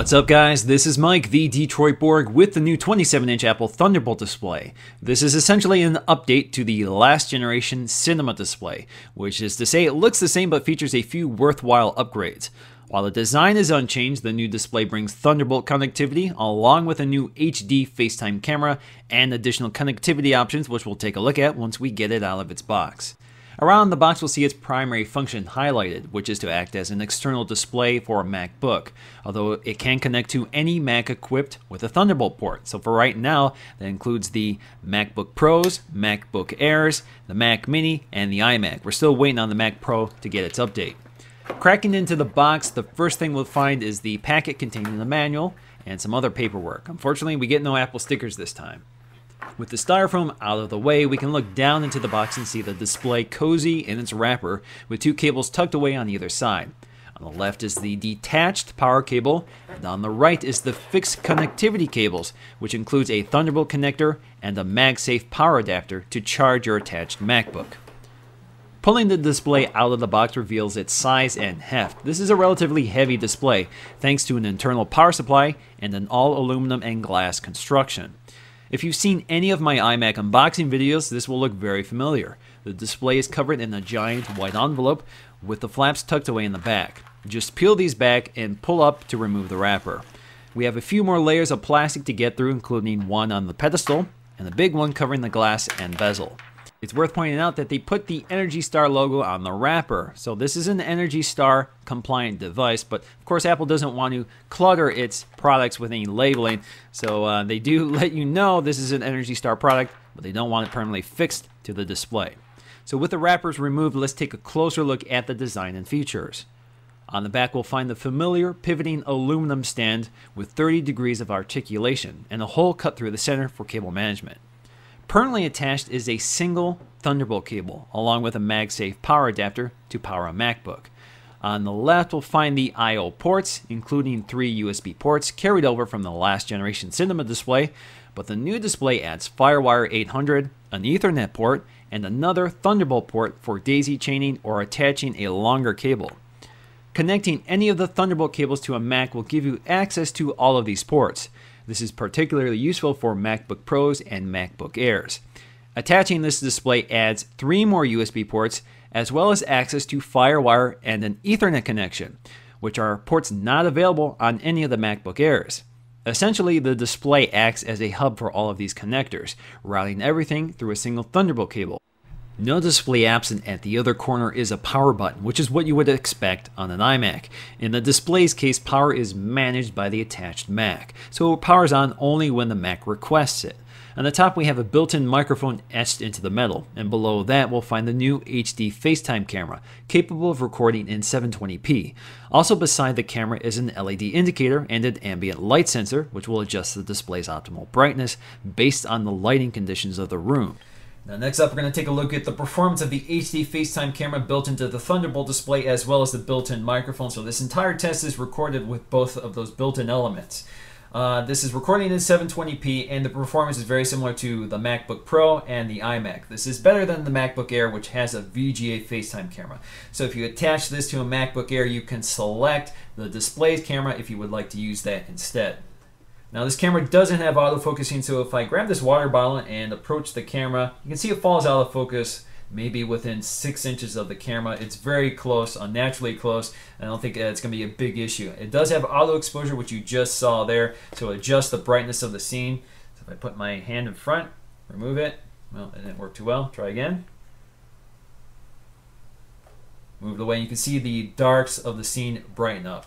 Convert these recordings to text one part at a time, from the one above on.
What's up guys, this is Mike, the Detroit Borg, with the new 27-inch Apple Thunderbolt display. This is essentially an update to the last generation cinema display, which is to say it looks the same but features a few worthwhile upgrades. While the design is unchanged, the new display brings Thunderbolt connectivity along with a new HD FaceTime camera and additional connectivity options, which we'll take a look at once we get it out of its box. Around the box we'll see its primary function highlighted, which is to act as an external display for a MacBook, although it can connect to any Mac equipped with a Thunderbolt port. So for right now, that includes the MacBook Pros, MacBook Airs, the Mac Mini, and the iMac. We're still waiting on the Mac Pro to get its update. Cracking into the box, the first thing we'll find is the packet containing the manual and some other paperwork. Unfortunately, we get no Apple stickers this time. With the styrofoam out of the way, we can look down into the box and see the display cozy in its wrapper with two cables tucked away on either side. On the left is the detached power cable, and on the right is the fixed connectivity cables, which includes a Thunderbolt connector and a MagSafe power adapter to charge your attached MacBook. Pulling the display out of the box reveals its size and heft. This is a relatively heavy display, thanks to an internal power supply and an all aluminum and glass construction. If you've seen any of my iMac unboxing videos, this will look very familiar. The display is covered in a giant white envelope with the flaps tucked away in the back. Just peel these back and pull up to remove the wrapper. We have a few more layers of plastic to get through, including one on the pedestal and a big one covering the glass and bezel. It's worth pointing out that they put the Energy Star logo on the wrapper, so this is an Energy Star compliant device, but of course Apple doesn't want to clutter its products with any labeling, so they do let you know this is an Energy Star product, but they don't want it permanently fixed to the display. So with the wrappers removed, let's take a closer look at the design and features. On the back we'll find the familiar pivoting aluminum stand with 30 degrees of articulation and a hole cut through the center for cable management. Permanently attached is a single Thunderbolt cable, along with a MagSafe power adapter to power a MacBook. On the left, we'll find the I/O ports, including 3 USB ports carried over from the last generation cinema display, but the new display adds FireWire 800, an Ethernet port, and another Thunderbolt port for daisy chaining or attaching a longer cable. Connecting any of the Thunderbolt cables to a Mac will give you access to all of these ports. This is particularly useful for MacBook Pros and MacBook Airs. Attaching this display adds 3 more USB ports, as well as access to FireWire and an Ethernet connection, which are ports not available on any of the MacBook Airs. Essentially, the display acts as a hub for all of these connectors, routing everything through a single Thunderbolt cable. Noticeably absent at the other corner is a power button, which is what you would expect on an iMac. In the display's case, power is managed by the attached Mac, so it powers on only when the Mac requests it. On the top we have a built-in microphone etched into the metal, and below that we'll find the new HD FaceTime camera, capable of recording in 720p. Also beside the camera is an LED indicator and an ambient light sensor, which will adjust the display's optimal brightness based on the lighting conditions of the room. Now next up, we're going to take a look at the performance of the HD FaceTime camera built into the Thunderbolt display, as well as the built-in microphone. So this entire test is recorded with both of those built-in elements. This is recording in 720p, and the performance is very similar to the MacBook Pro and the iMac. This is better than the MacBook Air, which has a VGA FaceTime camera. So if you attach this to a MacBook Air, you can select the display's camera if you would like to use that instead. Now this camera doesn't have autofocusing, so if I grab this water bottle and approach the camera, you can see it falls out of focus maybe within 6 inches of the camera. It's very close, unnaturally close, and I don't think it's going to be a big issue. It does have auto exposure, which you just saw there, so it adjusts the brightness of the scene. So if I put my hand in front, remove it, well, it didn't work too well. Try again. Move it away, and you can see the darks of the scene brighten up.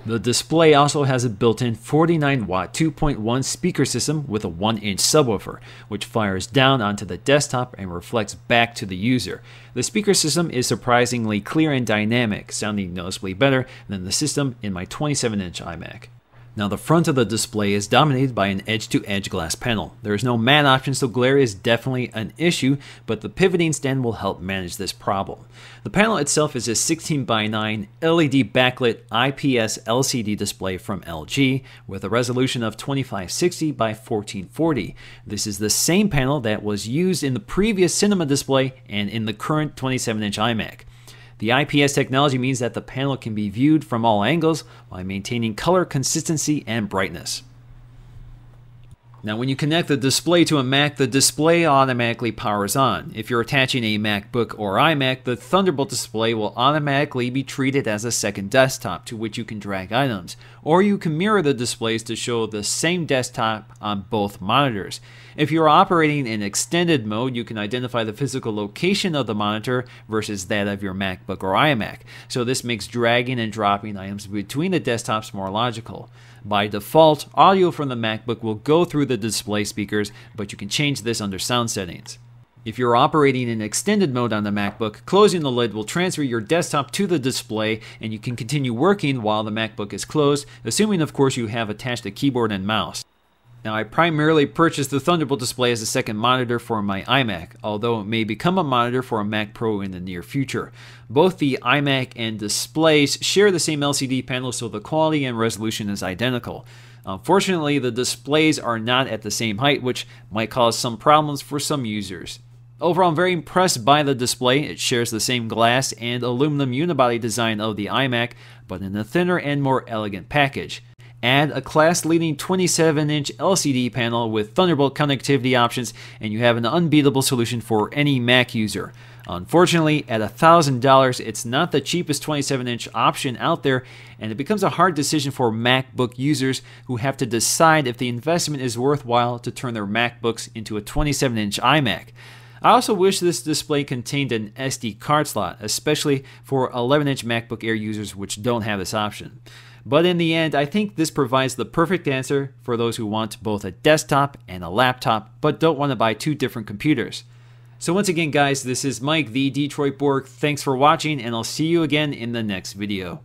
The display also has a built-in 49-watt 2.1 speaker system with a 1-inch subwoofer, which fires down onto the desktop and reflects back to the user. The speaker system is surprisingly clear and dynamic, sounding noticeably better than the system in my 27-inch iMac. Now the front of the display is dominated by an edge-to-edge glass panel. There is no matte option, so glare is definitely an issue, but the pivoting stand will help manage this problem. The panel itself is a 16:9 LED backlit IPS LCD display from LG with a resolution of 2560 by 1440. This is the same panel that was used in the previous cinema display and in the current 27-inch iMac. The IPS technology means that the panel can be viewed from all angles while maintaining color consistency and brightness. Now, when you connect the display to a Mac, the display automatically powers on. If you're attaching a MacBook or iMac, the Thunderbolt display will automatically be treated as a second desktop to which you can drag items, or you can mirror the displays to show the same desktop on both monitors. If you're operating in extended mode, you can identify the physical location of the monitor versus that of your MacBook or iMac, so this makes dragging and dropping items between the desktops more logical. By default, audio from the MacBook will go through the display speakers, but you can change this under sound settings. If you're operating in extended mode on the MacBook, closing the lid will transfer your desktop to the display and you can continue working while the MacBook is closed, assuming of course you have attached a keyboard and mouse. Now, I primarily purchased the Thunderbolt display as a second monitor for my iMac, although it may become a monitor for a Mac Pro in the near future. Both the iMac and displays share the same LCD panel, so the quality and resolution is identical. Unfortunately, the displays are not at the same height, which might cause some problems for some users. Overall, I'm very impressed by the display. It shares the same glass and aluminum unibody design of the iMac, but in a thinner and more elegant package. Add a class-leading 27-inch LCD panel with Thunderbolt connectivity options, and you have an unbeatable solution for any Mac user. Unfortunately, at $1,000, it's not the cheapest 27-inch option out there, and it becomes a hard decision for MacBook users who have to decide if the investment is worthwhile to turn their MacBooks into a 27-inch iMac. I also wish this display contained an SD card slot, especially for 11-inch MacBook Air users which don't have this option. But in the end, I think this provides the perfect answer for those who want both a desktop and a laptop, but don't want to buy two different computers. So once again, guys, this is Mike, the Detroit Borg. Thanks for watching, and I'll see you again in the next video.